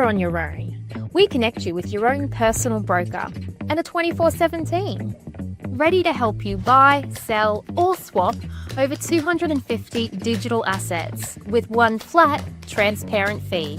on your own. We connect you with your own personal broker and a 24/7 team, ready to help you buy, sell, or swap over 250 digital assets with one flat, transparent fee.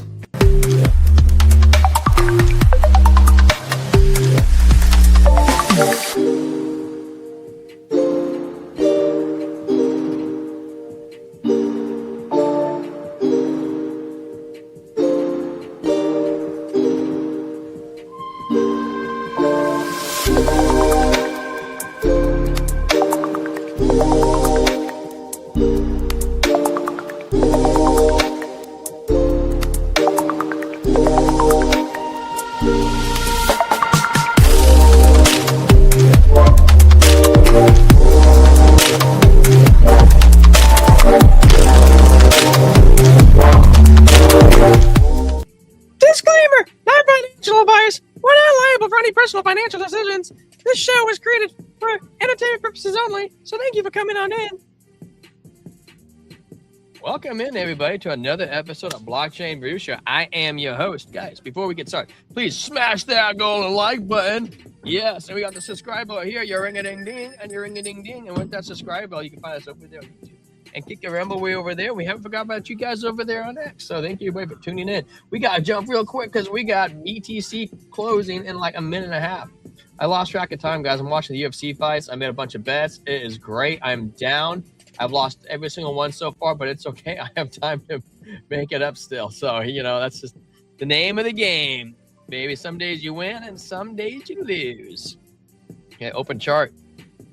Personal financial decisions. This show was created for entertainment purposes only, so thank you for coming on in. Welcome in, everybody, to another episode of Blockchain Review Show. I am your host. Guys, before we get started, please smash that golden like button. Yes, and we got the subscribe button here, your ring-a-ding-ding, and your ring-a-ding-ding. And with that subscribe button, you can find us over there on YouTube. And kick your rumble way over there. We haven't forgot about you guys over there on X. So thank you everybody for tuning in. We got to jump real quick because we got BTC closing in like a minute and a half. I lost track of time, guys. I'm watching the UFC fights. I made a bunch of bets. It is great. I'm down. I've lost every single one so far, but it's okay. I have time to make it up still. So, you know, that's just the name of the game, baby. Some days you win and some days you lose. Okay, open chart.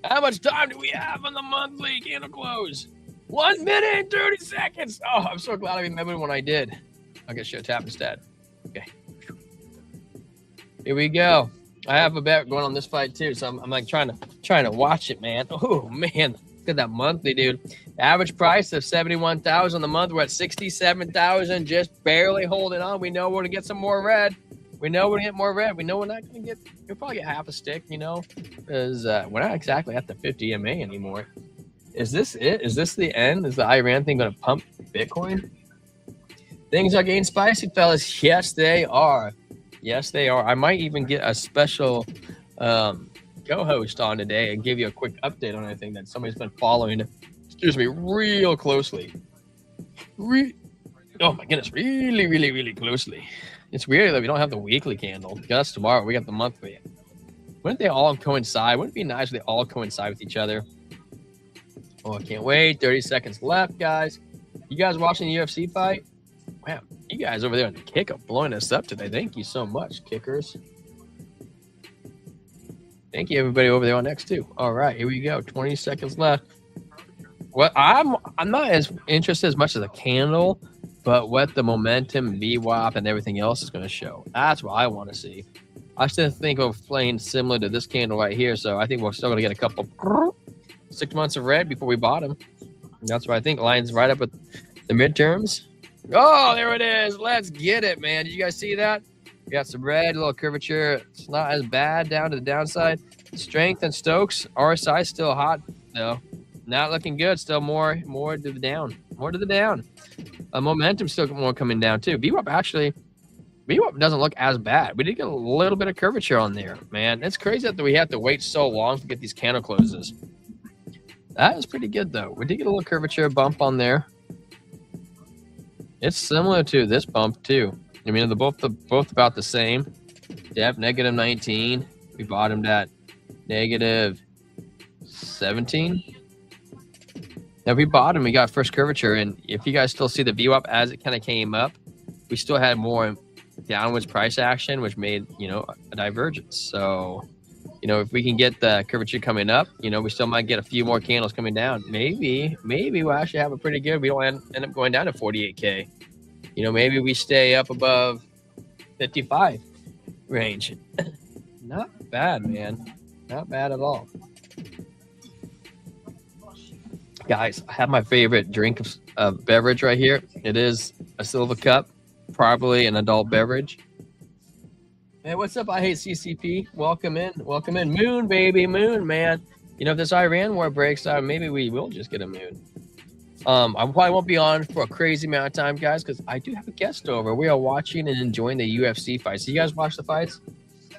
How much time do we have on the monthly candle close? 1 minute and 30 seconds. Oh, I'm so glad I remembered when I did. I'll get shit tap instead. Okay. Here we go. I have a bet going on this fight too, so I'm like trying to watch it, man. Oh man, look at that monthly, dude. The average price of 71,000 a month. We're at 67,000, just barely holding on. We know we're gonna get some more red. We know we're gonna get more red. We know we're not gonna get. We'll probably get half a stick, you know, because we're not exactly at the 50 MA anymore. Is this it? Is this the end? Is the Iran thing going to pump Bitcoin? Things are getting spicy, fellas. Yes, they are. Yes, they are. I might even get a special co-host on today and give you a quick update on anything that somebody's been following, excuse me, real closely. Oh my goodness, really, really, really closely. It's weird that we don't have the weekly candle. That's tomorrow. We got the monthly. Wouldn't they all coincide? Wouldn't it be nice if they all coincide with each other? Oh, I can't wait. 30 seconds left, guys. You guys watching the UFC fight? Wow, you guys over there on the kick are blowing us up today. Thank you so much, kickers. Thank you, everybody over there on X too. All right, here we go. 20 seconds left. Well, I'm not as interested as much as a candle, but what the momentum, VWAP, and everything else is going to show. That's what I want to see. I still think we're playing similar to this candle right here, so I think we're still going to get a couple 6 months of red before we bottom. And that's what I think lines right up with the midterms. Oh, there it is. Let's get it, man. Did you guys see that? We got some red, a little curvature. It's not as bad down to the downside. Strength and Stokes. RSI still hot, though. Not looking good. Still more to the down. More to the down. Momentum still more coming down, too. VWAP doesn't look as bad. We did get a little bit of curvature on there, man. It's crazy that we have to wait so long to get these candle closes. That is pretty good, though. We did get a little curvature bump on there. It's similar to this bump, too. I mean, they're both about the same. Depth, negative 19. We bottomed at negative 17. Now, we bottomed, we got first curvature. And if you guys still see the VWAP as it kind of came up, we still had more downwards price action, which made, you know, a divergence. So, you know, if we can get the curvature coming up, you know, we still might get a few more candles coming down. Maybe we'll actually have a pretty good. We don't end up going down to 48K. You know, maybe we stay up above 55 range. Not bad, man. Not bad at all. Guys, I have my favorite drink of beverage right here. It is a silver cup, probably an adult beverage. Hey, what's up? I hate CCP. Welcome in. Welcome in. Moon, baby. Moon, man. You know, if this Iran war breaks out, maybe we will just get a moon. I probably won't be on for a crazy amount of time, guys, because I do have a guest over. We are watching and enjoying the UFC fights. So you guys watch the fights?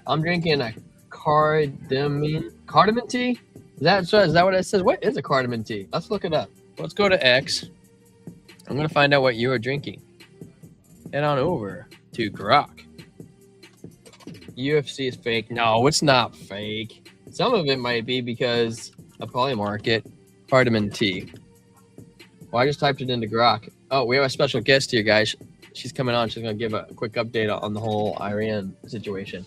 I'm drinking a cardamom tea. Is that what it says? What is a cardamom tea? Let's look it up. Let's go to X. I'm gonna find out what you are drinking. Head on over to Grok. UFC is fake. No, it's not fake. Some of it might be because of Polymarket cardamom tea. Well, I just typed it into Grok. Oh, we have a special guest here, guys. She's coming on. She's going to give a quick update on the whole Iran situation.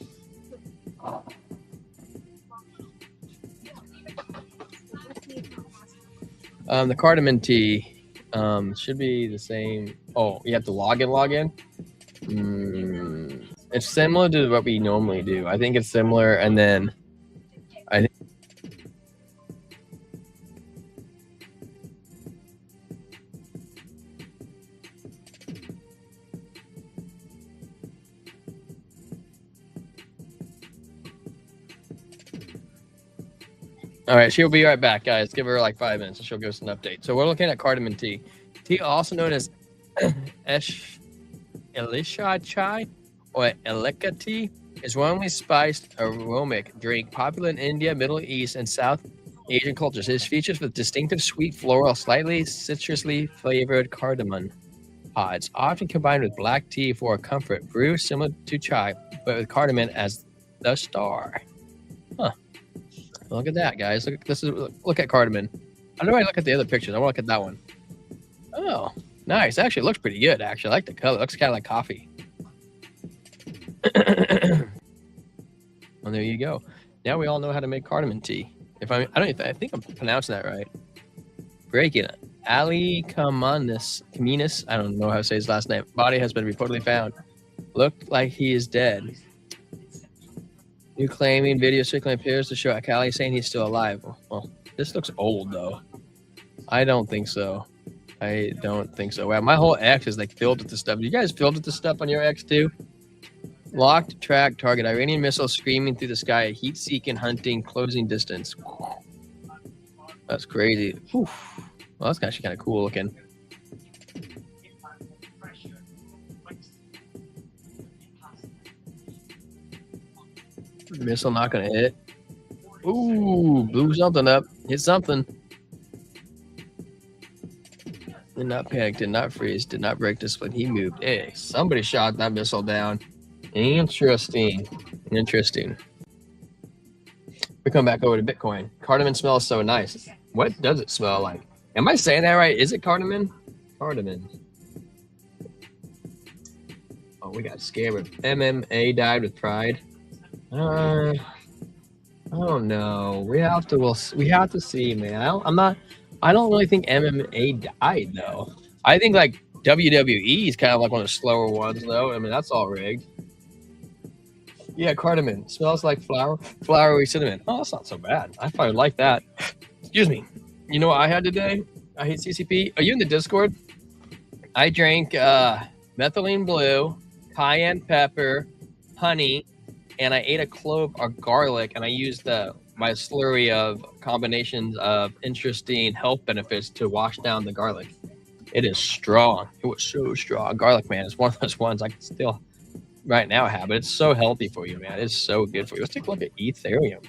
The cardamom tea should be the same. Oh, you have to log in? It's similar to what we normally do. I think it's similar, and then I think. All right, she'll be right back, guys. Give her like 5 minutes and she'll give us an update. So we're looking at cardamom tea. Tea, also known as Elisha chai or Eleka tea, is warmly spiced aromatic drink popular in India, Middle East, and South Asian cultures. It is featured with distinctive sweet floral, slightly citrusly flavored cardamom pods, often combined with black tea for comfort. Brew similar to chai, but with cardamom as the star. Huh. Look at that, guys. Look at cardamom. I don't know why I look at the other pictures. I want to look at that one. Oh, nice. Actually, it looks pretty good. Actually, I like the color. It looks kind of like coffee. Well, there you go. Now we all know how to make cardamom tea. I think I'm pronouncing that right. Breaking it. Ali Kaminis, I don't know how to say his last name. Body has been reportedly found. Looked like he is dead. New claiming video circulating appears to show Akali saying he's still alive. Well, this looks old though. I don't think so. Wow, my whole X is like filled with this stuff. You guys filled with this stuff on your X too? Locked, track, target. Iranian missile screaming through the sky. Heat-seeking, hunting, closing distance. That's crazy. Oof. Well, that's actually kind of cool looking. Missile not gonna hit. Ooh, blew something up. Hit something. Did not panic, did not freeze, did not break discipline. He moved. Hey, somebody shot that missile down. Interesting. We come back over to Bitcoin. Cardamom smells so nice. What does it smell like? Am I saying that right? Is it cardamom? Cardamom. Oh, we got scammed. MMA died with pride. I don't know. We have to see, man. I don't really think MMA died though. I think like WWE is kind of like one of the slower ones though. I mean, that's all rigged. Yeah, cardamom smells like flowery cinnamon. Oh, that's not so bad. I probably like that. Excuse me. You know what I had today? I hate CCP. Are you in the Discord? I drank methylene blue, cayenne pepper, honey, and I ate a clove of garlic, and I used my slurry of combinations of interesting health benefits to wash down the garlic. It is strong. It was so strong. Garlic, man, is one of those ones I can still right now have, but it's so healthy for you, man. It's so good for you. Let's take a look at Ethereum.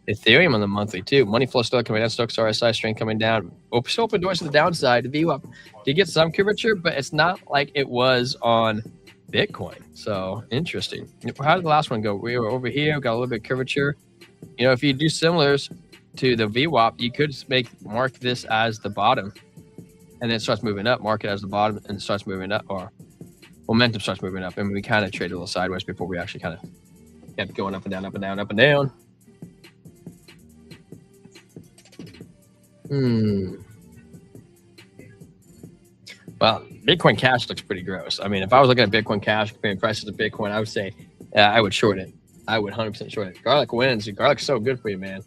Ethereum on the monthly too. Money flow still coming down. Stokes RSI strength coming down. Still open doors to the downside. The VWAP did get some curvature, but it's not like it was on Bitcoin. So interesting. How did the last one go? We were over here, got a little bit of curvature. You know, if you do similars to the VWAP, you could mark this as the bottom, and then it starts moving up. Mark it as the bottom, and it starts moving up, or momentum starts moving up. And we kind of traded a little sideways before we actually kind of kept going up and down, up and down, up and down. Well, Bitcoin Cash looks pretty gross. I mean, if I was looking at Bitcoin Cash comparing prices to Bitcoin, I would say I would short it. I would 100% short it. Garlic wins. Garlic's so good for you, man.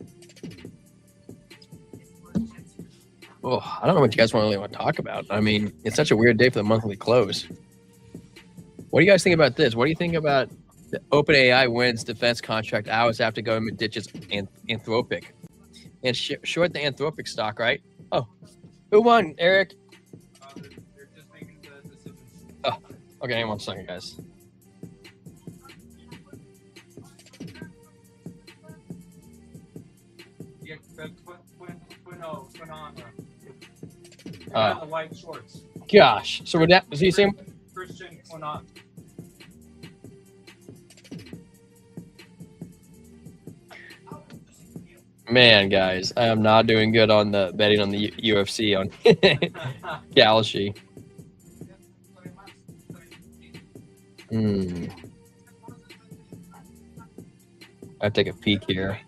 Oh, I don't know what you guys really want to talk about. I mean, it's such a weird day for the monthly close. What do you guys think about this? What do you think about the OpenAI wins defense contract hours after government ditches Anthropic? And short the Anthropic stock, right? Oh, who won, Eric? Okay, hang on 1 second, guys. The white shorts. Gosh. So would that, is he saying Christian or not? Man, guys, I am not doing good on the betting on the UFC on Galaxy. I'll take a peek here.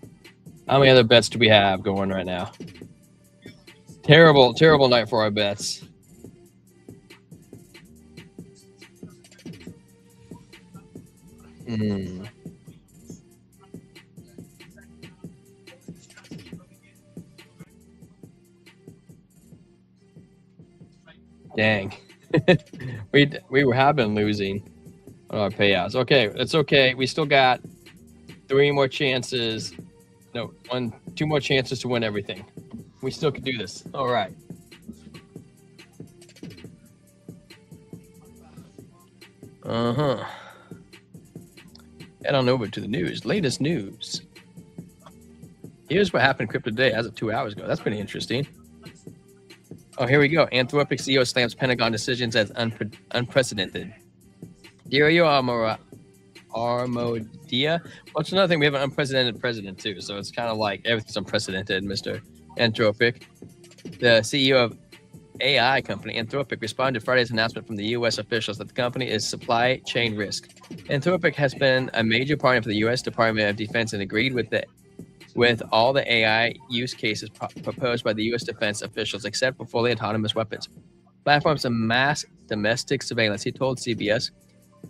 How many other bets do we have going right now? Terrible, terrible night for our bets. Dang. we have been losing on our payouts. Okay, it's okay. We still got 3 more chances. No, 2 more chances to win everything. We still can do this. All right. Head on over to the news. Latest news. Here's what happened in crypto today as of 2 hours ago. That's pretty interesting. Oh, here we go. Anthropic CEO slams Pentagon decisions as unprecedented. Dario Armodia. Well, it's another thing. We have an unprecedented president, too. So it's kind of like everything's unprecedented, Mr. Anthropic. The CEO of AI company Anthropic responded to Friday's announcement from the U.S. officials that the company is supply chain risk. Anthropic has been a major partner for the U.S. Department of Defense and agreed with all the AI use cases proposed by the U.S. defense officials, except for fully autonomous weapons, platforms, and mass domestic surveillance. He told CBS,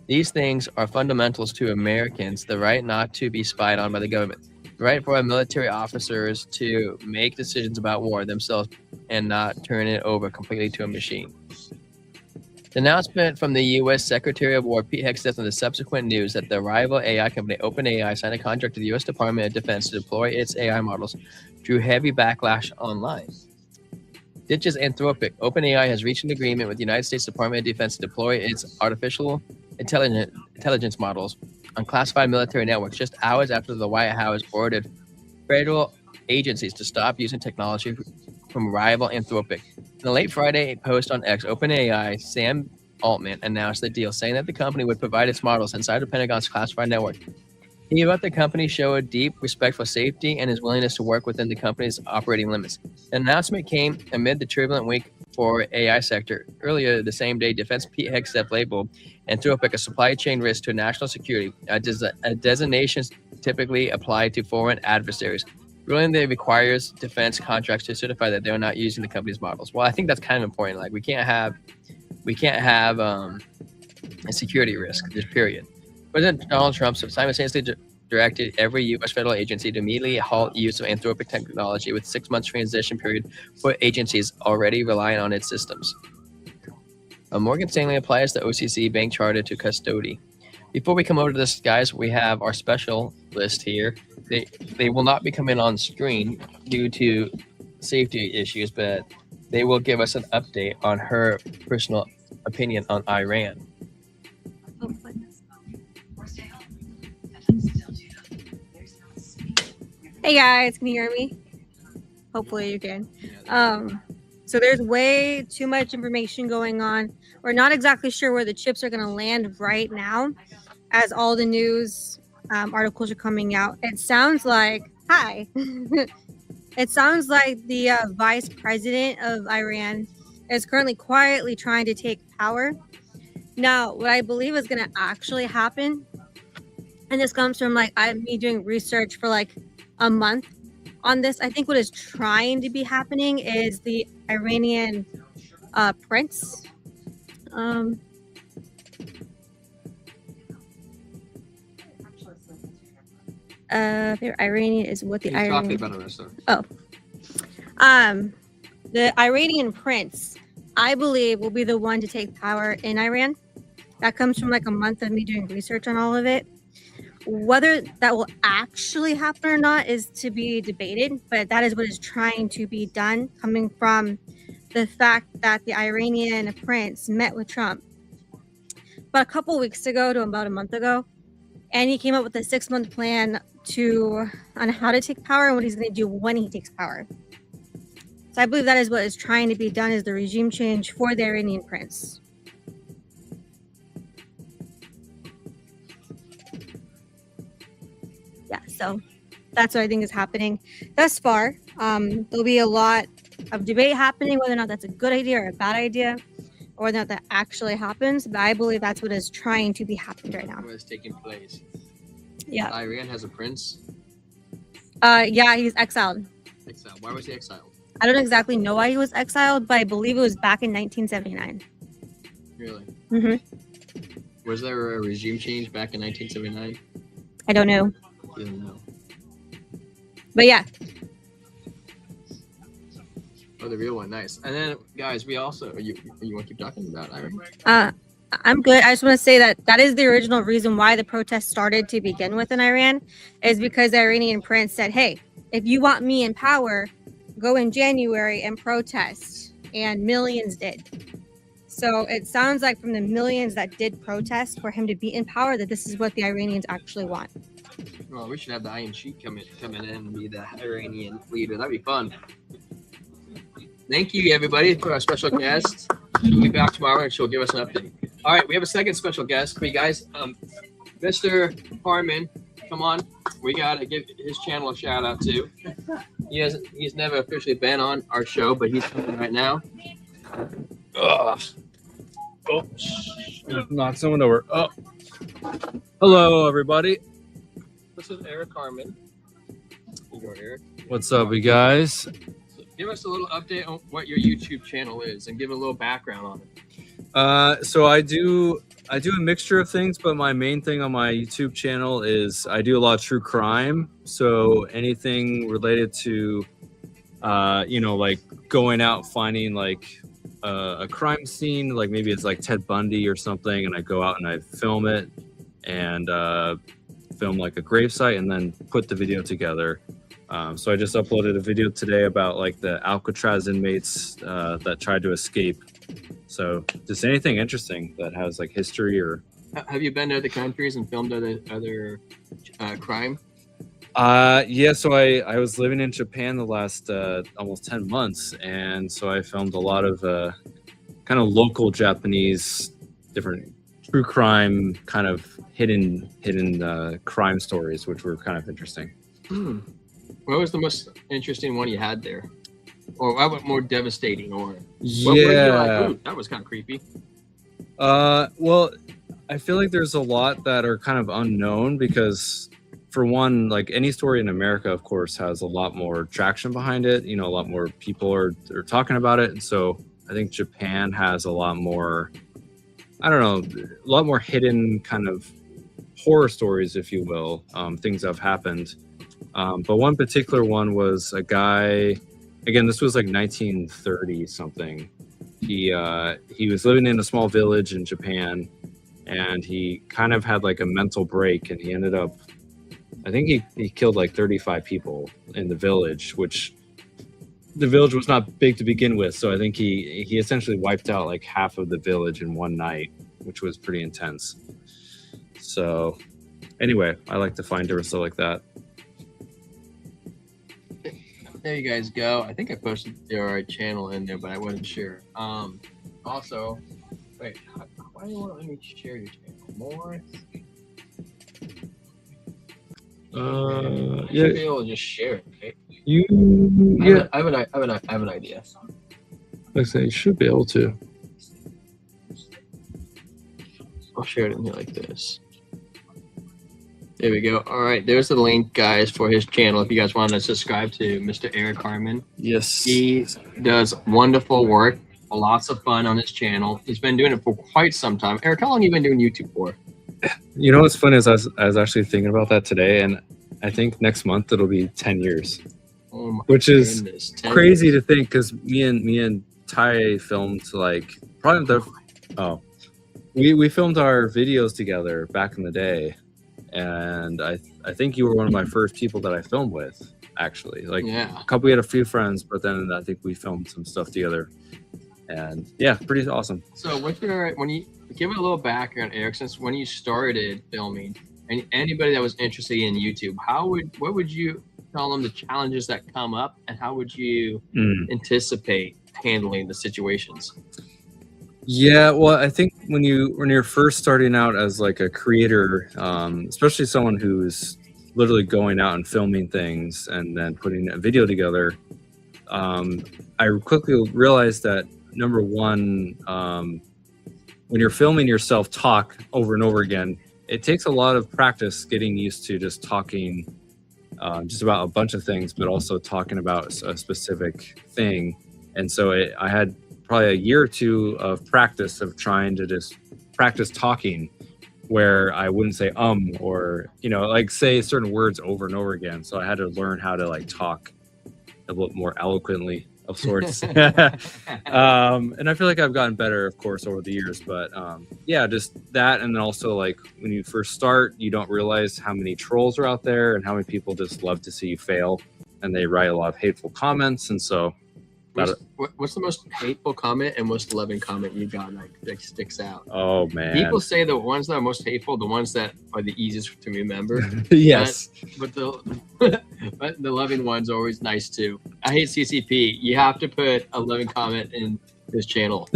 "These things are fundamentals to Americans: the right not to be spied on by the government, the right for our military officers to make decisions about war themselves and not turn it over completely to a machine." The announcement from the U.S. Secretary of War Pete Hegseth and the subsequent news that the rival AI company OpenAI signed a contract to the U.S. Department of Defense to deploy its AI models drew heavy backlash online. Ditches Anthropic. OpenAI has reached an agreement with the United States Department of Defense to deploy its artificial intelligence models on classified military networks just hours after the White House ordered federal agencies to stop using technology from rival Anthropic. In a late Friday post on X, OpenAI Sam Altman announced the deal, saying that the company would provide its models inside the Pentagon's classified network. He let the company show a deep respect for safety and his willingness to work within the company's operating limits. The announcement came amid the turbulent week for AI sector. Earlier the same day, Defense Pete Hegseth labeled Anthropic a supply chain risk to national security, a designation typically applied to foreign adversaries. Ruling that requires defense contracts to certify that they're not using the company's models. Well, I think that's kind of important. Like we can't have a security risk. Just period. President Donald Trump simultaneously directed every U.S. federal agency to immediately halt use of Anthropic technology with 6 months transition period for agencies already relying on its systems. Morgan Stanley applies the OCC bank charter to custody. Before we come over to this, guys, we have our special list here. They will not be coming on screen due to safety issues, but they will give us an update on her personal opinion on Iran. Hey guys, can you hear me? Hopefully you can. So there's way too much information going on. We're not exactly sure where the chips are going to land right now, as all the news articles are coming out. It sounds like, it sounds like the vice president of Iran is currently quietly trying to take power. Now, what I believe is going to actually happen, and this comes from me doing research for a month on this. I think what is trying to be happening is the Iranian prince. Iranian is what the Iranian. The Iranian prince, I believe, will be the one to take power in Iran. That comes from a month of me doing research on all of it. Whether that will actually happen or not is to be debated, but that is what is trying to be done, coming from the fact that the Iranian prince met with Trump. about a couple weeks ago to about a month ago, and he came up with a 6-month plan on how to take power and what he's going to do when he takes power. So I believe that is what is trying to be done, is the regime change for the Iranian prince. Yeah, so that's what I think is happening thus far. There'll be a lot of debate happening whether or not that's a good idea or a bad idea, or whether or not that actually happens. But I believe that's what is trying to be happened right now. What is taking place? Yeah. Iran has a prince. Yeah, he's exiled. Exiled. Why was he exiled? I don't exactly know why he was exiled, but I believe it was back in 1979. Really? Mm-hmm. Was there a regime change back in 1979? I don't know. You don't know. But yeah. Oh, the real one. Nice. And then, guys, we also... You want to keep talking about Iran? I'm good. I just want to say that is the original reason why the protests started to begin with in Iran, is because the Iranian prince said, hey, if you want me in power, go in January and protest. And millions did. So it sounds like from the millions that did protest for him to be in power, that this is what the Iranians actually want. Well, we should have the Iron Sheik coming in and be the Iranian leader. That'd be fun. Thank you, everybody, for our special guest. She'll be back tomorrow and she'll give us an update. All right, we have a second special guest for you guys. Mr. Harmon, come on. We got to give his channel a shout out too. He's never officially been on our show, but he's coming right now. Ugh. Oh, knock someone over. Oh, hello, everybody. this is Eric Harmon. You go, Eric. What's up, you guys? So give us a little update on what your YouTube channel is and give a little background on it. So I do a mixture of things, but my main thing on my YouTube channel is I do a lot of true crime. So anything related to, like going out finding like a crime scene, like maybe it's like Ted Bundy or something, and I go out and I film it and film like a gravesite and then put the video together. So I just uploaded a video today about like the Alcatraz inmates that tried to escape. So just anything interesting that has like history or. Have you been to other countries and filmed other crime? Yeah, so I was living in Japan the last almost 10 months, and so I filmed a lot of kind of local Japanese different true crime kind of hidden crime stories, which were kind of interesting. What was the most interesting one you had there? Or what more devastating? Or what Yeah, were you like, ooh, that was kind of creepy. Well, I feel like there's a lot that are kind of unknown because, for one, like any story in America, of course, has a lot more traction behind it. A lot more people are talking about it. And so I think Japan has a lot more, I don't know, a lot more hidden kind of horror stories, if you will, things that have happened. But one particular one was a guy, again, this was like 1930 something. He was living in a small village in Japan, and he kind of had like a mental break, and he ended up, I think he killed like 35 people in the village, which the village was not big to begin with. So I think he essentially wiped out like half of the village in one night, which was pretty intense. So anyway, I like to find different stuff like that. There you guys go. I think I posted your channel in there, but I wasn't sure. Also, wait, why do you want to let me share your channel more? You should be able to just share it, right? I have an idea. Like I say, you should be able to. I'll share it in here like this. There we go. All right, there's the link, guys, for his channel. If you guys want to subscribe to Mr. Eric Harmon, Yes. he does wonderful work. Lots of fun on his channel. He's been doing it for quite some time. Eric, how long have you been doing YouTube for? You know what's funny is I was actually thinking about that today, and I think next month it'll be 10 years, which is crazy to think, because me and Ty filmed like probably we filmed our videos together back in the day, and I think you were one of my first people that I filmed with, actually. Like, yeah. we had a few friends, but then I think we filmed some stuff together. And yeah, pretty awesome. So what's your, when you give it a little background, Eric, since when you started filming, and anybody that was interested in YouTube, what would you tell them the challenges that come up, and how would you anticipate handling the situations? Yeah, well, I think when you're first starting out as like a creator, especially someone who's literally going out and filming things and then putting a video together, I quickly realized that number one, when you're filming yourself talk over and over again, it takes a lot of practice getting used to just talking just about a bunch of things, but also talking about a specific thing. And so I had probably a year or two of practice of trying to just practice talking where I wouldn't say or, like say certain words over and over again. So I had to learn how to like talk a little more eloquently of sorts. And I feel like I've gotten better, of course, over the years, but yeah, just that. And then also like when you first start, you don't realize how many trolls are out there and how many people just love to see you fail, and they write a lot of hateful comments. And so what's the most hateful comment and most loving comment you got that sticks out? Oh man, people say the ones that are most hateful, the ones that are the easiest to remember. Yes, but the but the loving one's always nice too. I hate CCP. You have to put a loving comment in this channel.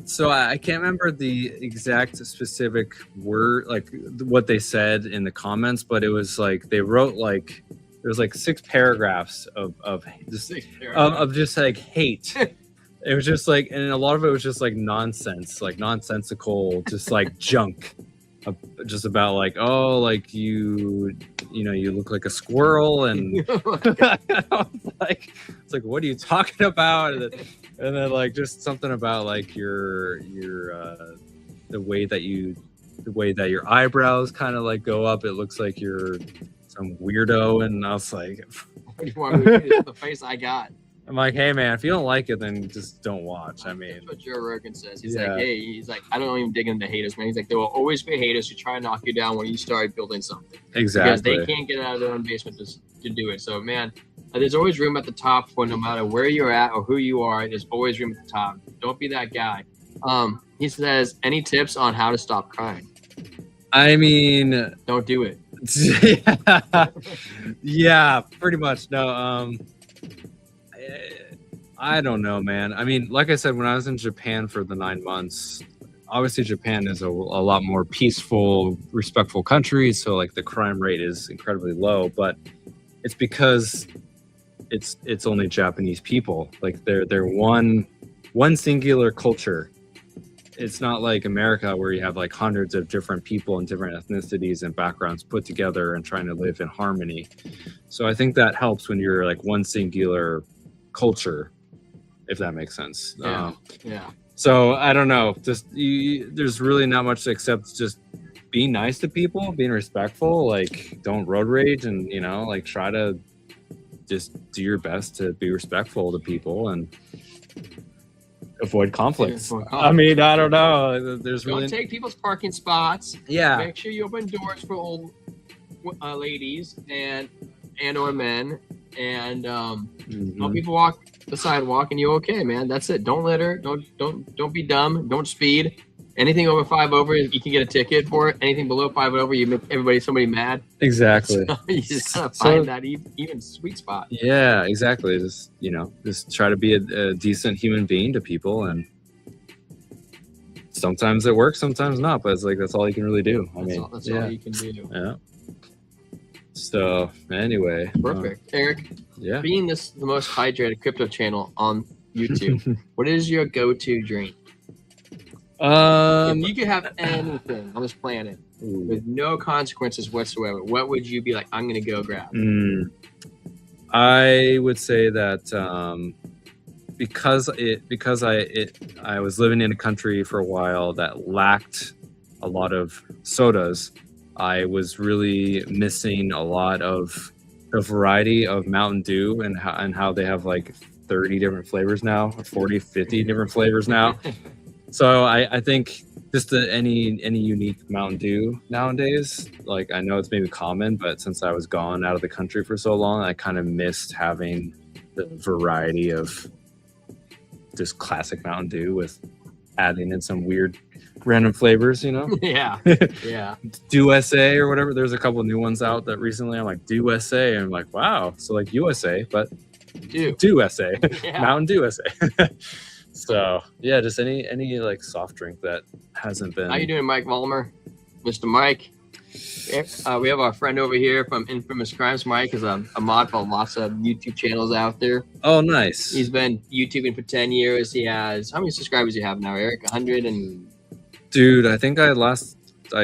So I can't remember the exact specific word, like what they said in the comments, but it was like they wrote like there was like 6 paragraphs of just like hate. It was just like, and a lot of it was just like nonsense, like nonsensical, just like junk, just about like, oh, like you look like a squirrel, and I was like, it's like, what are you talking about? And then like just something about like your the way that your eyebrows kind of like go up. It looks like you're some weirdo, and I was like, what do you want me to do? The face I got. I'm like, hey man, if you don't like it, then just don't watch. I mean, that's what Joe Rogan says. He's like, hey, I don't even dig into haters, man. He's like, there will always be haters who try and knock you down when you start building something. Exactly. Because they can't get out of their own basement to do it. So man, there's always room at the top for no matter where you're at or who you are. There's always room at the top. Don't be that guy. He says, any tips on how to stop crying? I mean, don't do it. Yeah, pretty much. No, I don't know, man. I mean, like I said, when I was in Japan for the 9 months, obviously Japan is a lot more peaceful, respectful country, so like the crime rate is incredibly low, but it's because it's only Japanese people. Like they're one singular culture. It's not like America where you have like hundreds of different people and different ethnicities and backgrounds put together and trying to live in harmony. So I think that helps when you're like one singular culture, if that makes sense. Yeah. So I don't know. Just there's really not much except just being nice to people, being respectful. Like don't road rage, and like try to just do your best to be respectful to people and avoid conflicts. I mean, I don't know. Don't take people's parking spots. Yeah. Make sure you open doors for old ladies and or men, and help people walk the sidewalk, and you're okay, man. That's it. Don't litter. Don't be dumb. Don't speed. Anything over 5 over, you can get a ticket for it. Anything below 5 over, you make somebody mad. Exactly. So you just gotta find that even sweet spot. Yeah, exactly. Just try to be a decent human being to people, and sometimes it works, sometimes not. But it's like that's all you can really do. That's all you can do. Yeah. So anyway, perfect, Eric. Yeah. Being the most hydrated crypto channel on YouTube, what is your go-to drink? If you could have anything on this planet with no consequences whatsoever, what would you be like? I'm gonna go grab. I would say that because I was living in a country for a while that lacked a lot of sodas, I was really missing a lot of the variety of Mountain Dew and how they have like 30 different flavors now, or 40, 50 different flavors now. So I think just any unique Mountain Dew nowadays, like I know it's maybe common, but since I was gone out of the country for so long, I kind of missed having the variety of just classic Mountain Dew with adding in some weird random flavors, you know. Yeah. Yeah. Dew SA or whatever. There's a couple new ones out that recently I'm like Dew SA, and I'm like, wow, so like USA, but Dew SA, Yeah. Mountain Dew SA. So yeah, just any like soft drink that hasn't been. How you doing, Mike Vollmer? Mr. Mike. We have our friend over here from Infamous Crimes. Mike is a mod for lots of YouTube channels out there. Oh, nice. He's been YouTubing for 10 years. He has, how many subscribers do you have now, Eric? 100 and... Dude, I think I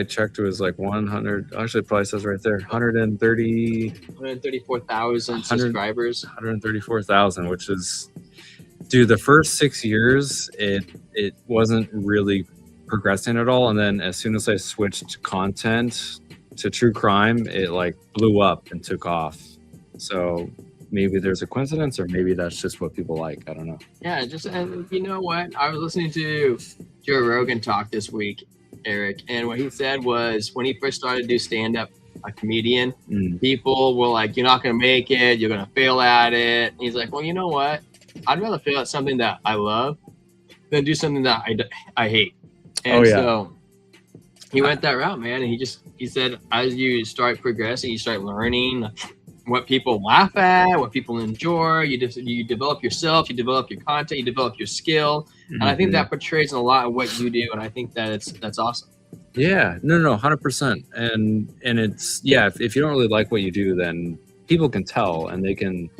checked, it was like 100. Actually, it probably says right there, 134,000 subscribers. 134,000, which is, dude, the first 6 years, it wasn't really progressing at all. And then as soon as I switched content to true crime, it like blew up and took off. So maybe there's a coincidence, or maybe that's just what people like. I don't know. Yeah, and you know what? I was listening to Joe Rogan talk this week, Eric, and what he said was when he first started to do stand-up, a comedian, people were like, "You're not going to make it. You're going to fail at it." And he's like, "Well, you know what? I'd rather fail at something that I love than do something that I hate." And so he went that route, man. And he said, as you start progressing, you start learning what people laugh at, what people enjoy. You develop yourself, you develop your content, you develop your skill. And I think that portrays in a lot of what you do. And I think that that's awesome. Yeah, no, 100%. And it's, yeah, if you don't really like what you do, then people can tell, and they can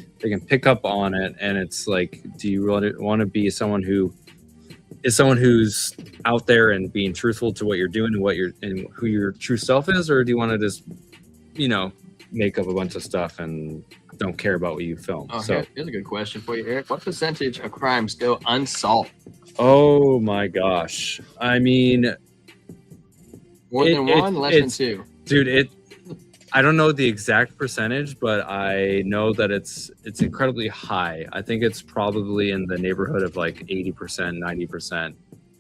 pick up on it. And it's like, do you really want to be someone who's out there and being truthful to what you're doing and who your true self is, or do you want to just, make up a bunch of stuff and don't care about what you film? Oh, so here's a good question for you, Eric. What percentage of crimes go unsolved? Oh my gosh, I mean, more than one, less than two, dude. I don't know the exact percentage, but I know that it's incredibly high. I think it's probably in the neighborhood of like 80%, 90%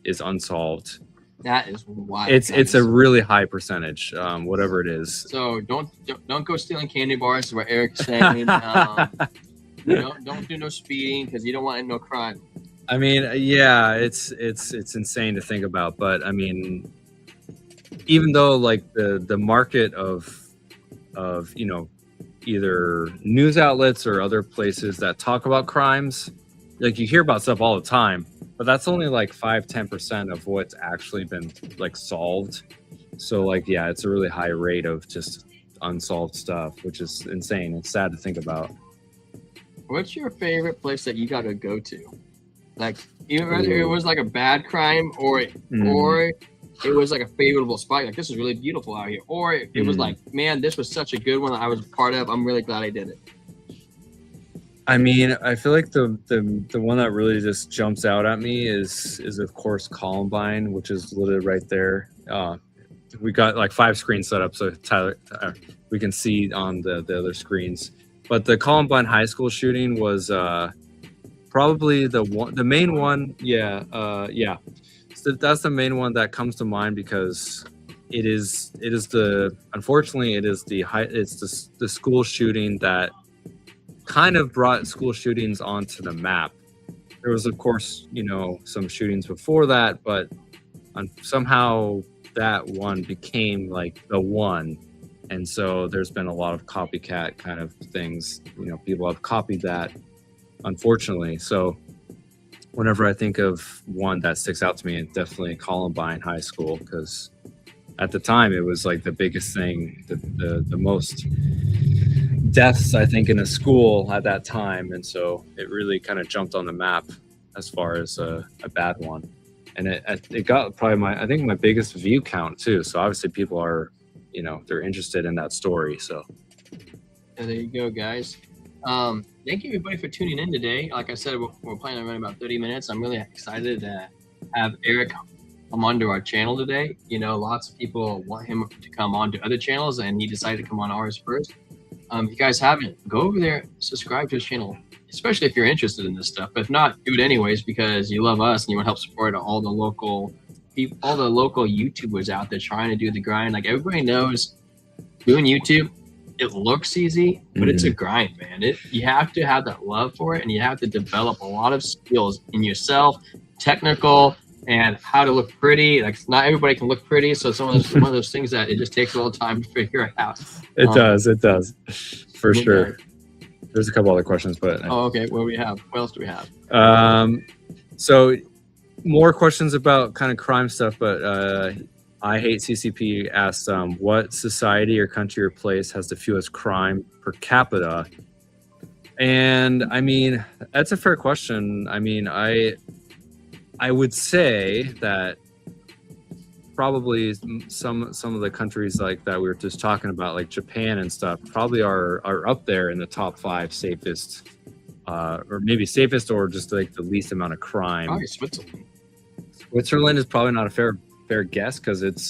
is unsolved. That is wild. It's a really high percentage, whatever it is. So don't go stealing candy bars, is what Eric's saying. Don't do no speeding because you don't want no crime. I mean, yeah, it's insane to think about, but I mean, even though like the market of either news outlets or other places that talk about crimes, like you hear about stuff all the time, but that's only like 5-10% of what's actually been like solved. So like, yeah, it's a really high rate of just unsolved stuff, which is insane. It's sad to think about. What's your favorite place that you got to go to? Like, even whether it was like a bad crime or it was like a favorable spot, like this is really beautiful out here, or it was like, man, this was such a good one that I was part of. I'm really glad I did it. I mean, I feel like the one that really just jumps out at me is of course Columbine, which is literally right there. We got like 5 screens set up, so Tyler, we can see on the other screens. But the Columbine High School shooting was probably the main one. Yeah. So that's the main one that comes to mind because unfortunately it is the school shooting that kind of brought school shootings onto the map. There was, of course, some shootings before that, but somehow that one became like the one. And so there's been a lot of copycat kind of things. People have copied that, unfortunately. So whenever I think of one that sticks out to me, it's definitely Columbine High School, because at the time it was like the biggest thing, the most deaths, I think, in a school at that time. And so it really kind of jumped on the map as far as a bad one. And it got probably my biggest view count too. So obviously people are, they're interested in that story. So there you go, guys. Thank you everybody for tuning in today. Like I said, we're planning on running about 30 minutes. I'm really excited to have Eric come onto our channel today. Lots of people want him to come on to other channels, and he decided to come on ours first. If you guys haven't, go over there, subscribe to his channel, especially if you're interested in this stuff. But if not, do it anyways because you love us and you want to help support all the local people, all the local YouTubers out there trying to do the grind. Like everybody knows, doing YouTube it looks easy, but it's a grind, man. You have to have that love for it, and you have to develop a lot of skills in yourself, technical, and how to look pretty. Like, not everybody can look pretty, so it's one of those things that it just takes a little time to figure out. It does, for sure. Okay. There's a couple other questions, but okay. What else do we have? So more questions about kind of crime stuff, but I Hate CCP asks, what society or country or place has the fewest crime per capita? And I mean, that's a fair question. I mean, I would say that probably some of the countries like that we were just talking about, like Japan and stuff, probably are up there in the top 5 safest, or maybe safest, or just like the least amount of crime. Probably Switzerland. Switzerland is probably not a fair guess, because it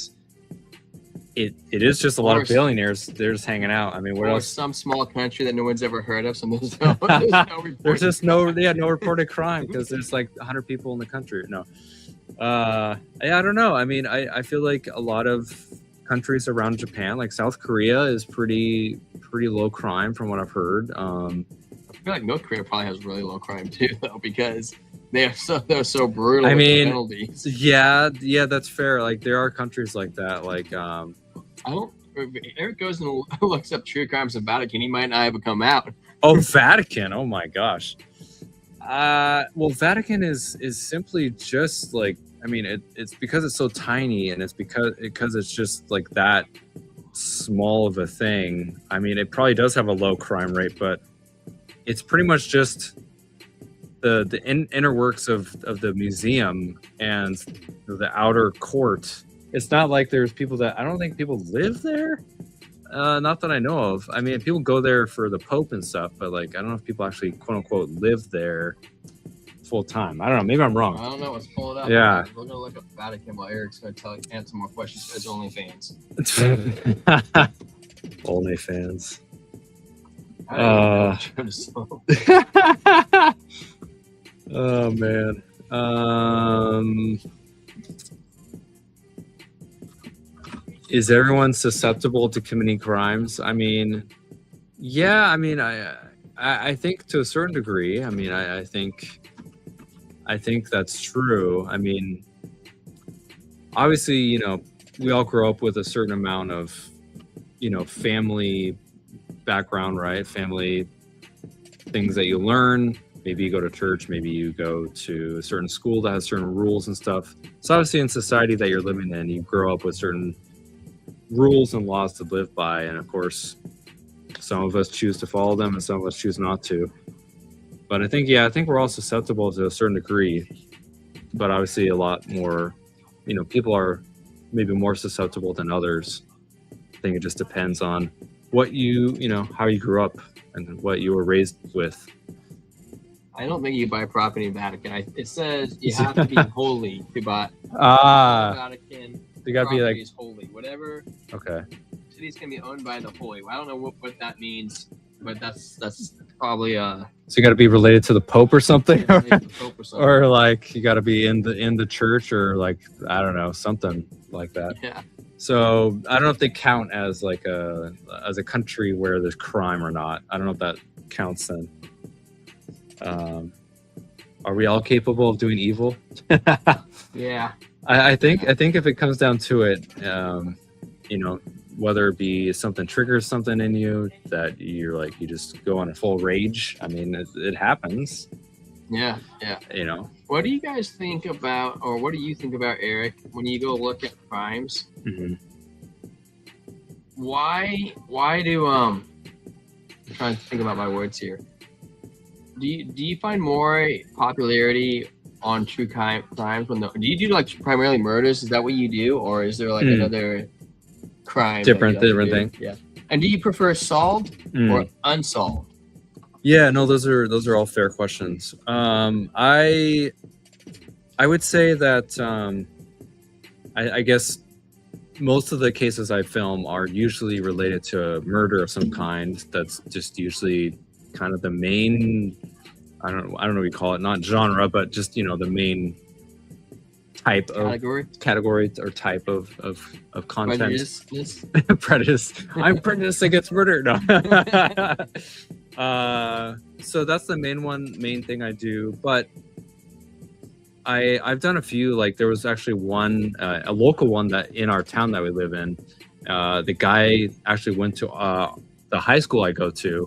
is just a lot of billionaires. They're just hanging out. I mean, what else? Some small country that no one's ever heard of. So there's no report. There's just no reported crime because there's like 100 people in the country. No, I don't know. I mean, I feel like a lot of countries around Japan, like South Korea, is pretty low crime from what I've heard. I feel like North Korea probably has really low crime too, though, because they're so brutal. I mean, penalties. yeah, that's fair. Like there are countries like that. Like If Eric goes and looks up true crimes in Vatican, he might not ever come out. Oh, Vatican! Oh my gosh. Well, Vatican is simply just like, I mean, it's because it's so tiny, and it's because it's just like that small of a thing. I mean, it probably does have a low crime rate, but it's pretty much just the inner works of the museum and the outer court. It's not like there's people I don't think people live there. Not that I know of. I mean, people go there for the Pope and stuff, but like, I don't know if people actually quote unquote live there full time. I don't know. Maybe I'm wrong. I don't know. Let's pull it up. Yeah. We're gonna look up Vatican while Eric's gonna answer more questions as OnlyFans. OnlyFans. Oh man. Is everyone susceptible to committing crimes? I mean, yeah. I mean, I think to a certain degree. I mean, I think that's true. I mean, obviously, you know, we all grow up with a certain amount of, you know, family background, right? Family things that you learn. Maybe you go to church, maybe you go to a certain school that has certain rules and stuff. So obviously in society that you're living in, you grow up with certain rules and laws to live by. And of course, some of us choose to follow them and some of us choose not to. But I think we're all susceptible to a certain degree, but obviously a lot more, you know, people are maybe more susceptible than others. I think it just depends on what you know, how you grew up and what you were raised with. I don't think you buy property in Vatican. It says you have to be holy to buy Vatican. You gotta be like is holy. Whatever. Okay. Cities can be owned by the holy. I don't know what that means, but that's probably So you got to be related to the Pope or something, something. or like you got to be in the church, or like, I don't know, something like that. Yeah. So I don't know if they count as like a country where there's crime or not. I don't know if that counts then. Are we all capable of doing evil? Yeah. I think if it comes down to it, you know, whether it be something triggers something in you that you're like, you just go on a full rage. I mean, it happens. Yeah. You know. What do you guys think about, or what do you think about, Eric, when you go look at crimes? Mm-hmm. Why do I'm trying to think about my words here. Do you find more popularity on true crimes when do you do like primarily murders? Is that what you do, or is there like another crime? Different thing. Yeah. And do you prefer solved or unsolved? Yeah, no, those are all fair questions. I would say that I guess most of the cases I film are usually related to murder of some kind. That's just usually kind of the main, I don't know what you call it, not genre, but just, you know, the main type of category or type of content. Prejudice. I'm prejudiced against murder. No. So that's the main thing I do. But I've done a few. Like there was actually one, a local one that in our town that we live in. The guy actually went to the high school I go to,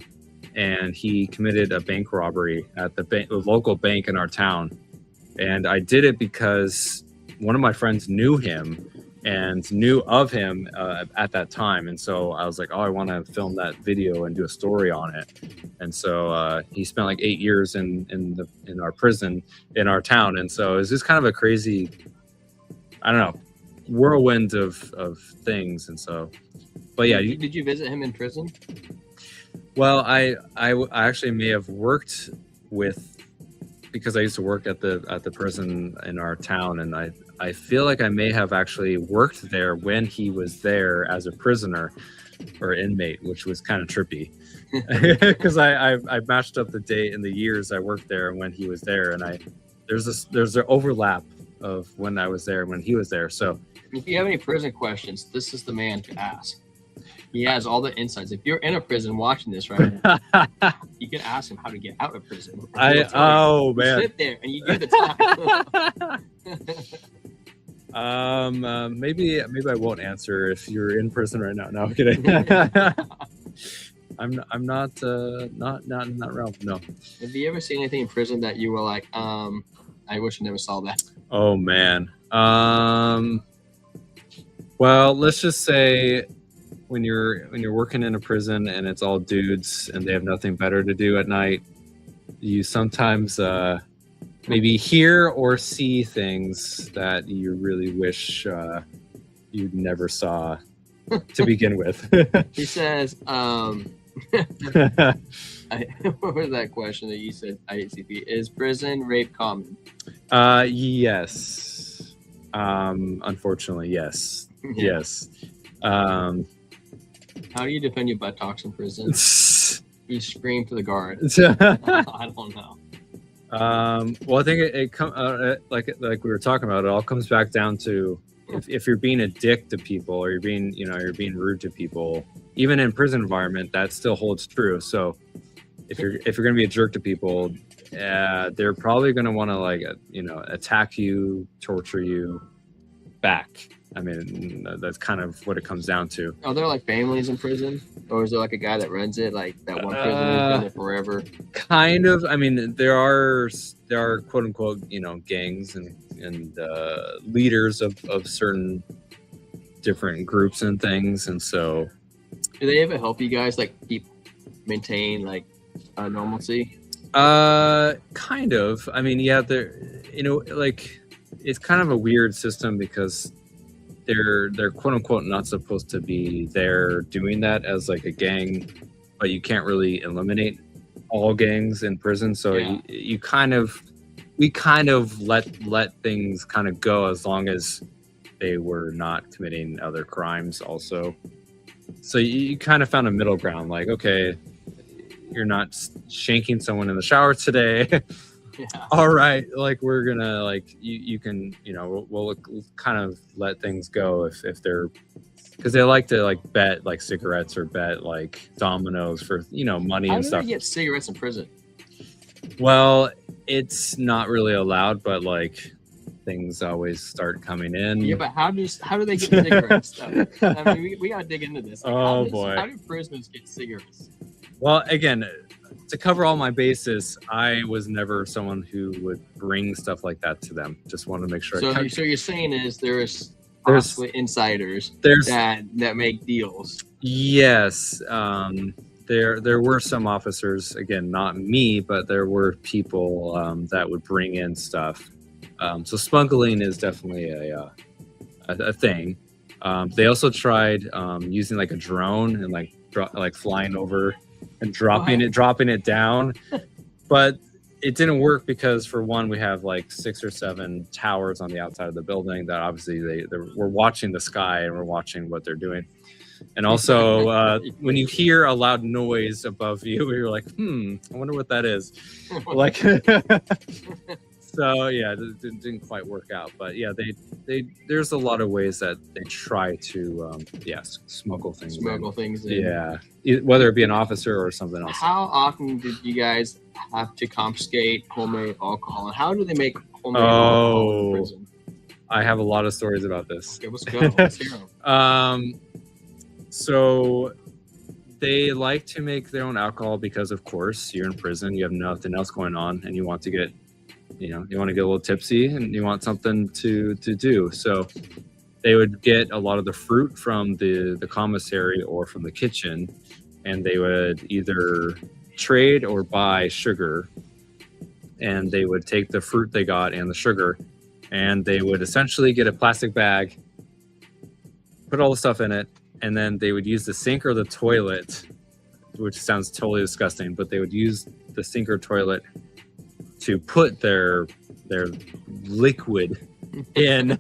and he committed a bank robbery at the local bank in our town. And I did it because one of my friends knew him and knew of him at that time. And so I was like, oh, I want to film that video and do a story on it. And so he spent like 8 years in our prison in our town. And so it's just kind of a crazy, I don't know, whirlwind of things. And so, but yeah. Did you visit him in prison? Well, I actually may have worked with, because I used to work at the prison in our town, and I feel like I may have actually worked there when he was there as a prisoner or inmate, which was kind of trippy because I matched up the date and the years I worked there and when he was there, and there's an overlap of when I was there and when he was there. So if you have any prison questions, this is the man to ask. He has all the insights. If you're in a prison watching this right now, you can ask him how to get out of prison. Man, you sit there and you do the time. Maybe I won't answer if you're in prison right now. No, I'm kidding. I'm not in that realm. No. Have you ever seen anything in prison that you were like, I wish I never saw that? Oh man. Well, let's just say, when you're working in a prison and it's all dudes and they have nothing better to do at night, you sometimes maybe hear or see things that you really wish you never saw to begin with. He says, what was that question that you said, ICP? Is prison rape common? Yes. Unfortunately, yes. Yes. How do you defend your buttocks in prison? You scream to the guard. I don't know. Well, I think it like we were talking about, it all comes back down to if you're being a dick to people, or you're being rude to people, even in prison environment, that still holds true. So if you're going to be a jerk to people, they're probably going to want to attack you, torture you back. I mean, that's kind of what it comes down to. Are there like families in prison, or is there like a guy that runs it, like that one prison who's been there forever? Kind of. I mean, there are quote unquote, gangs and leaders of certain different groups and things, and so. Do they ever help you guys maintain normalcy? Kind of. I mean, yeah, it's kind of a weird system because they're quote unquote not supposed to be there doing that as like a gang, but you can't really eliminate all gangs in prison. So yeah. we kind of let things kind of go as long as they were not committing other crimes also. So you kind of found a middle ground, like, okay, you're not shanking someone in the shower today. Yeah. All right, we're gonna you can we'll kind of let things go if they're, because they like to bet cigarettes or bet dominoes for money and stuff. How do they get cigarettes in prison? Well, it's not really allowed, but things always start coming in. Yeah, but how do they get cigarettes? I mean, we gotta dig into this. Boy, how do prisoners get cigarettes? Well, again, to cover all my bases, I was never someone who would bring stuff like that to them. Just want to make sure. So you're saying there's possibly insiders that make deals. Yes, there were some officers. Again, not me, but there were people that would bring in stuff. So smuggling is definitely a thing. They also tried using a drone and flying over and dropping it down, but it didn't work because, for one, we have 6 or 7 towers on the outside of the building that obviously we're watching the sky and we're watching what they're doing. And also when you hear a loud noise above you, you're like, I wonder what that is. So yeah, it didn't quite work out. But yeah, they there's a lot of ways that they try to smuggle things. Smuggle things in. Yeah, whether it be an officer or something else. How often did you guys have to confiscate homemade alcohol, and how do they make homemade alcohol in prison? I have a lot of stories about this. Okay, let's go. Let's hear them. So they like to make their own alcohol because, of course, you're in prison, you have nothing else going on, and you want to get, you want to get a little tipsy, and you want something to do. So they would get a lot of the fruit from the commissary or from the kitchen, and they would either trade or buy sugar, and they would take the fruit they got and the sugar, and they would essentially get a plastic bag, put all the stuff in it, and then they would use the sink or the toilet, which sounds totally disgusting, but they would use the sink or toilet to put their liquid in.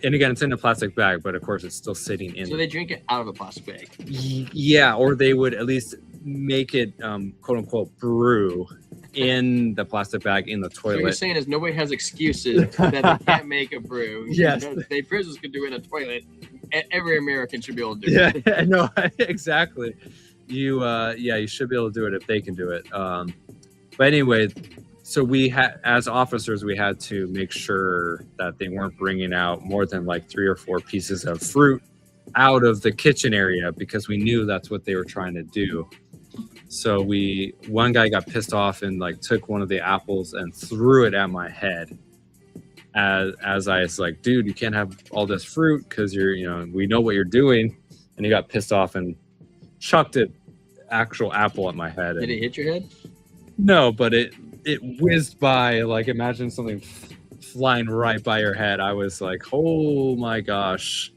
And again, it's in a plastic bag, but of course it's still sitting in. So they drink it out of a plastic bag. Yeah, or they would at least make it quote unquote brew in the plastic bag in the toilet. So what you're saying is nobody has excuses that they can't make a brew. Yes. They prisoners could do it in a toilet. Every American should be able to do it. Yeah, no, exactly. You should be able to do it if they can do it. But anyway, so we had, as officers, we had to make sure that they weren't bringing out more than like 3 or 4 pieces of fruit out of the kitchen area, because we knew that's what they were trying to do. So one guy got pissed off and like took one of the apples and threw it at my head. As I was like, dude, you can't have all this fruit because we know what you're doing. And he got pissed off and chucked an actual apple at my head. Did it hit your head? No, but it whizzed by. Like, imagine something flying right by your head. I was like, oh my gosh.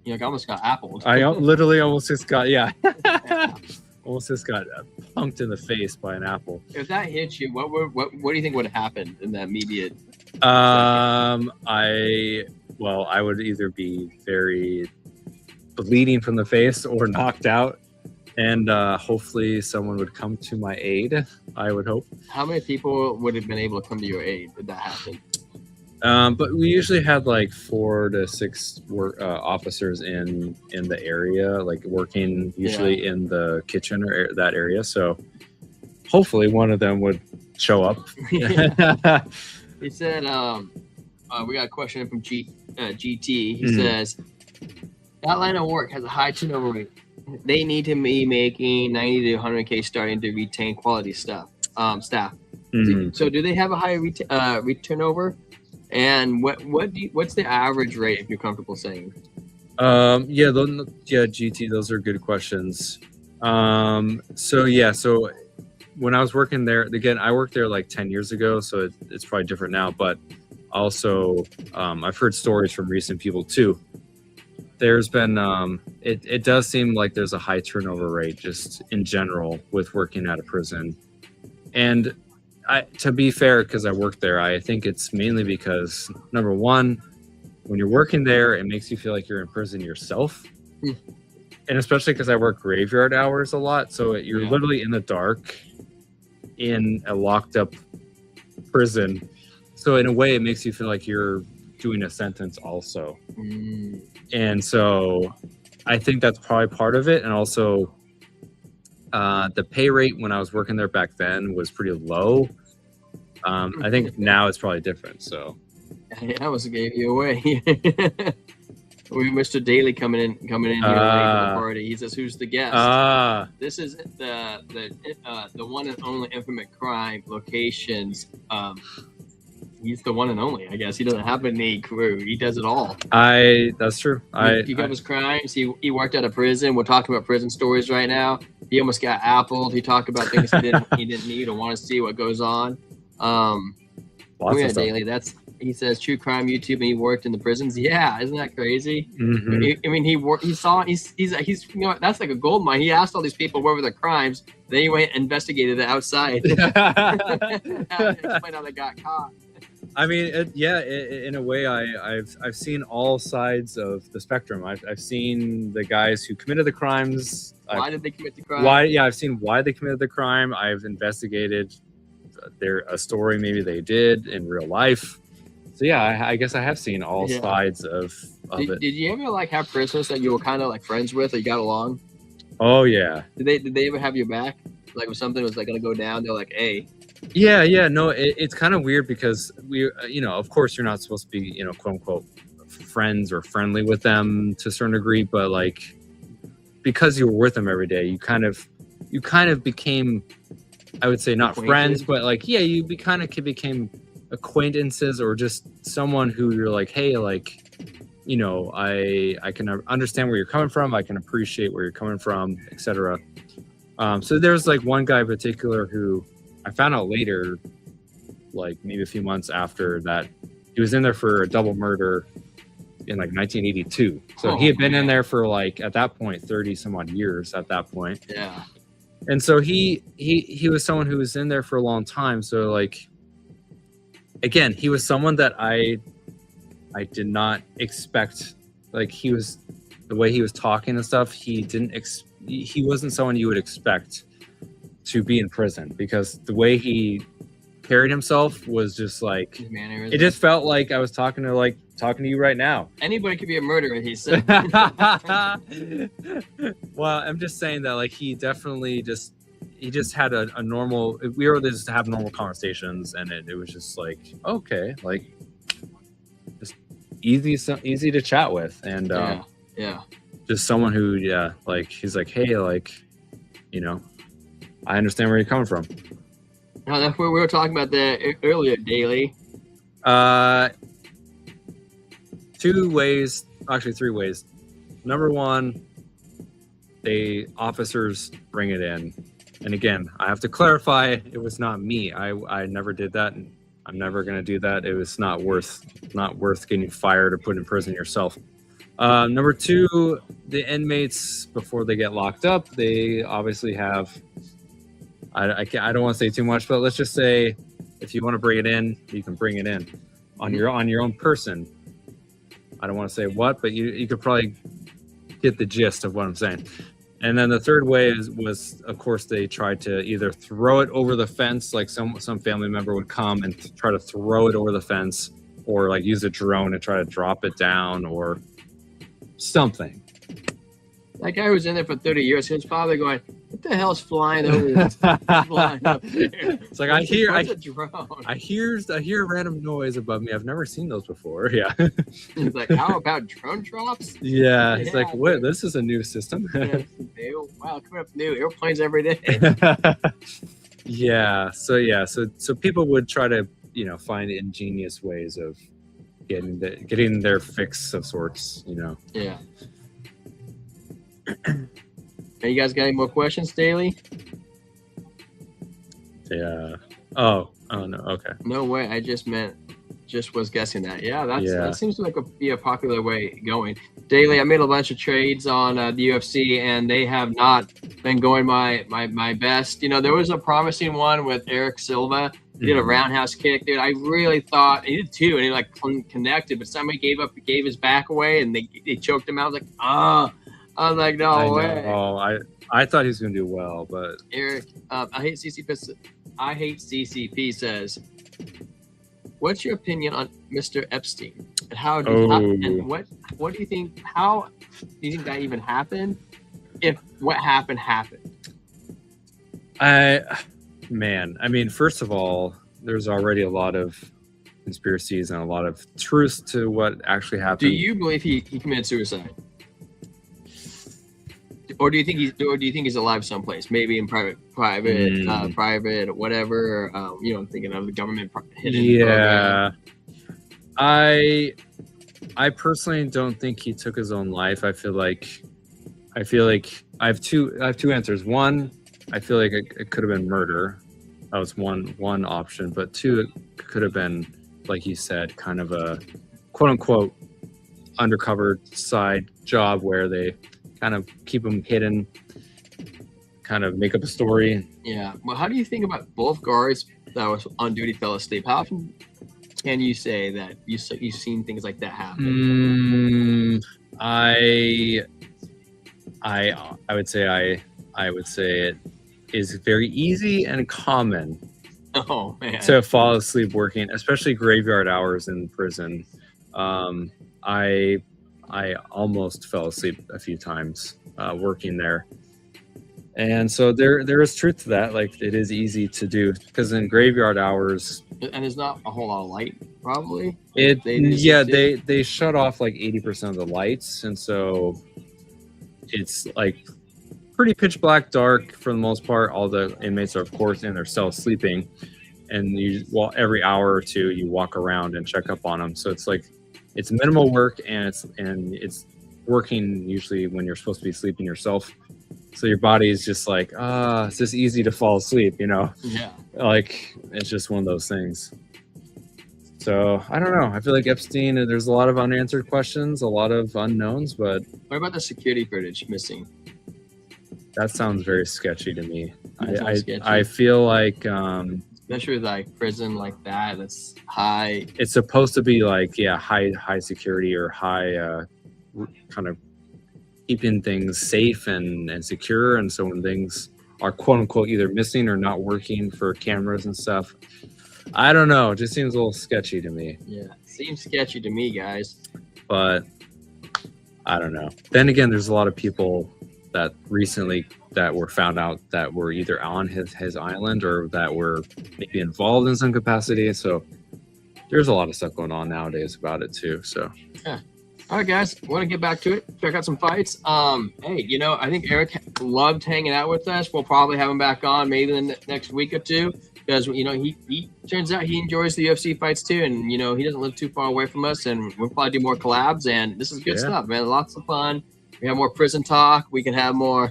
I almost got appled. I literally almost just got, almost just got punked in the face by an apple. If that hit you, what do you think would have happened in that immediate? I would either be very bleeding from the face or knocked out, and hopefully someone would come to my aid. I would hope. How many people would have been able to come to your aid if that happened? But we usually had like 4 to 6 officers in the area, like working usually in the kitchen or that area. So hopefully one of them would show up. He said, we got a question from GT. He says, that line of work has a high turnover rate. They need to be making 90 to 100K starting to retain quality staff. So do they have a high turnover? And what's the average rate, if you're comfortable saying? GT, those are good questions. So when I was working there, again, I worked there like 10 years ago, so it's probably different now. But also, I've heard stories from recent people too. There's been, it does seem like there's a high turnover rate just in general with working at a prison. And to be fair, because I worked there, I think it's mainly because, number one, when you're working there, it makes you feel like you're in prison yourself. And especially because I work graveyard hours a lot. So you're literally in the dark in a locked up prison. So in a way, it makes you feel like you're doing a sentence also. And so I think that's probably part of it. And also the pay rate when I was working there back then was pretty low. I think now it's probably different. So I almost gave you away. We have Mr. Daly coming in here late for the party. He says, "Who's the guest?" This is the one and only Infinite Crime Locations. He's the one and only. I guess he doesn't have any crew. He does it all. That's true. He covers crimes. He worked at a prison. We're talking about prison stories right now. He almost got appled. He talked about things he didn't need or want to see what goes on. Lots of stuff. Daily. He says true crime YouTube, and he worked in the prisons. Yeah, isn't that crazy? I mean, he's that's like a gold mine. He asked all these people what were their crimes. Then he went and investigated it outside. Explain how they got caught. I mean, in a way, I've seen all sides of the spectrum. I've seen the guys who committed the crimes. Why did they commit the crime? I've seen why they committed the crime. I've investigated a story maybe they did in real life. So yeah, I guess I have seen all sides of it. Did you ever like have prisoners that you were kind of like friends with or you got along? Oh yeah. Did they ever have your back? Like if something was like gonna go down, they're like, hey. Yeah. No, it's kind of weird because we, of course you're not supposed to be, quote unquote, friends or friendly with them to a certain degree, but like because you were with them every day, you kind of became, I would say not friends, but like you became acquaintances or just someone who you're like, hey, like, I can understand where you're coming from, I can appreciate where you're coming from, etc. So there's like one guy in particular who I found out later, like maybe a few months after that, he was in there for a double murder in like 1982. So he had been in there for like at that point 30 some odd years at that point. Yeah. And so he was someone who was in there for a long time. So like again, he was someone that I did not expect. Like the way he was talking and stuff, he wasn't someone you would expect to be in prison, because the way he carried himself was just like, it just felt like I was talking to you right now. Anybody could be a murderer, he said. Well, I'm just saying that like he definitely just had a normal, we were just have normal conversations, and it was just like, okay, like just easy to chat with, and just someone who like he's like, hey, like, I understand where you're coming from. No, that's what we were talking about earlier, Daily. 2 ways, actually 3 ways. Number 1, officers bring it in. And again, I have to clarify, it was not me. I never did that, and I'm never going to do that. It was not worth getting fired or put in prison yourself. Number 2, the inmates, before they get locked up, they obviously have, I don't want to say too much, but let's just say if you want to bring it in, you can bring it in on your own person. I don't want to say what, but you could probably get the gist of what I'm saying. And then the third way was of course they tried to either throw it over the fence, like some family member would come and try to throw it over the fence, or like use a drone and try to drop it down or something. That guy was in there for 30 years. His father going, what the hell's flying over flying up there? It's like, I hear random noise above me. I've never seen those before. Yeah. He's like, how about drone drops? Yeah. It's like, what? This is a new system. Wow, coming up new airplanes every day. Yeah. So people would try to, find ingenious ways of getting their fix of sorts, Yeah. Hey, you guys got any more questions, Daily? Yeah. Oh no. Okay. No way. I just was guessing that. Yeah, that seems like be a popular way going. Daily, I made a bunch of trades on the UFC, and they have not been going my best. There was a promising one with Eric Silva. He did a roundhouse kick, dude. I really thought he did 2, and he like connected, but somebody gave his back away, and they choked him out. I was like, I was like, no way. Oh, I thought he was gonna do well, but Eric, I hate CCP says, what's your opinion on Mr. Epstein, and and what do you think? How do you think that even happened? If what happened? I mean, first of all, there's already a lot of conspiracies and a lot of truth to what actually happened. Do you believe he committed suicide? Or do you think he's alive someplace? Maybe in private, whatever. I'm thinking of the government hidden program. I personally don't think he took his own life. I feel like I have two answers. One, I feel like it could have been murder. That was one option, but 2, it could have been, like you said, kind of a quote unquote undercover side job where they kind of keep them hidden, kind of make up a story. Yeah. Well, how do you think about both guards that was on duty fell asleep? How often can you say that you've seen things like that happen? I would say it is very easy and common Oh man. to fall asleep working, especially graveyard hours in prison. I almost fell asleep a few times working there. And so there is truth to that. Like, it is easy to do because in graveyard hours, and there's not a whole lot of light, probably. they shut off like 80% of the lights, and so it's like pretty pitch black, dark for the most part. All the inmates are, of course, in their cells sleeping, and every hour or two you walk around and check up on them. So it's like it's minimal work, and it's working usually when you're supposed to be sleeping yourself. So your body is just like, it's just easy to fall asleep, you know? Yeah. Like, it's just one of those things. So I don't know. I feel like Epstein, there's a lot of unanswered questions, a lot of unknowns, but What about the security footage missing? that sounds very sketchy to me. That sounds sketchy. I feel like Especially with like prison like that, that's high. it's supposed to be like, high security or high kind of keeping things safe and secure. And so when things are quote unquote either missing or not working for cameras and stuff, I don't know. It just seems a little sketchy to me. Yeah, seems sketchy to me, guys. But I don't know. Then again, there's a lot of people that recently that were found out that were either on his island or that were maybe involved in some capacity. So there's a lot of stuff going on nowadays about it too. So yeah. All right, guys, want to get back to it? Check out some fights. Hey, I think Eric loved hanging out with us. We'll probably have him back on maybe in the next week or two because he turns out he enjoys the UFC fights too, and he doesn't live too far away from us, and we'll probably do more collabs. And this is good stuff, man. Lots of fun. We have more prison talk. We can have more.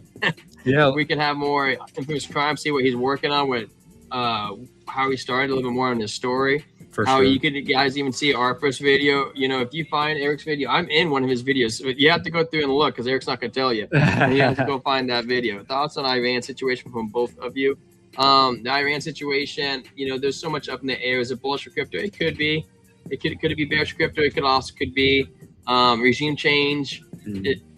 We can have more infamous crime. See what he's working on with how he started, a little bit more on his story. for How sure. you could guys even see our first video. If you find Eric's video, I'm in one of his videos. So you have to go through and look because Eric's not going to tell you. You have to go find that video. Thoughts on Iran situation from both of you? The Iran situation, there's so much up in the air. Is it bullish for crypto? It could be. Could it be bearish for crypto? It could also be regime change.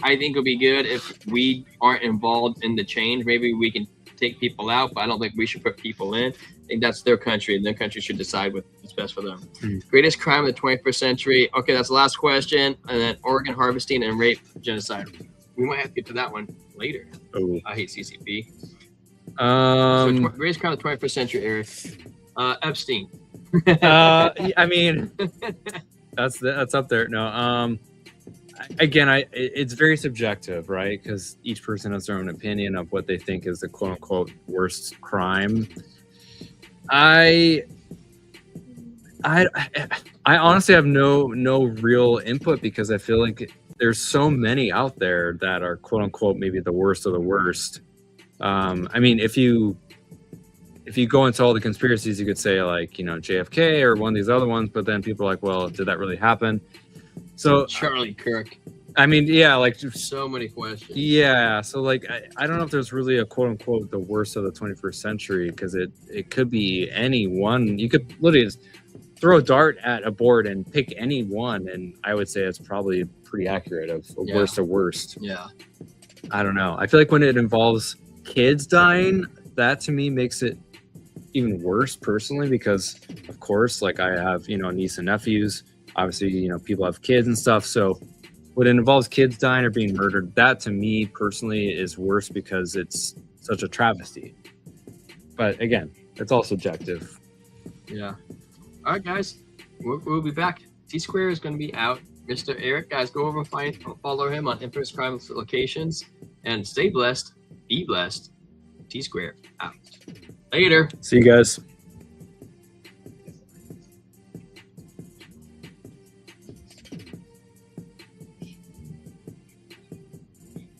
I think it'll be good if we aren't involved in the change. Maybe we can take people out, but I don't think we should put people in. I think that's their country, and their country should decide what's best for them. Greatest crime of the 21st century. Okay, that's the last question. And then organ harvesting and rape genocide. We might have to get to that one later. Oh. I hate CCP. Um, Greatest crime of the 21st century, Eric. Epstein. I mean, that's up there. No. Again, it's very subjective, right? Because each person has their own opinion of what they think is the quote unquote worst crime. I honestly have no real input because I feel like there's so many out there that are quote unquote maybe the worst of the worst. I mean, if you go into all the conspiracies, you could say like, JFK or one of these other ones, but then people are like, well, did that really happen? So Charlie Kirk. I mean, yeah, like So many questions. yeah. So like, I don't know if there's really a quote unquote the worst of the 21st century because it could be any one. You could literally just throw a dart at a board and pick any one, and I would say it's probably pretty accurate of worst of worst. Yeah. I don't know. I feel like when it involves kids dying, that to me makes it even worse personally because, of course, like I have niece and nephews. Obviously, people have kids and stuff. So when it involves kids dying or being murdered, that to me personally is worse because it's such a travesty. But again, it's all subjective. Yeah. All right, guys. We'll be back. T-Square is going to be out. Mr. Eric, guys, go over and follow him on Infamous Crime Locations. And stay blessed. Be blessed. T-Square out. Later. See you guys.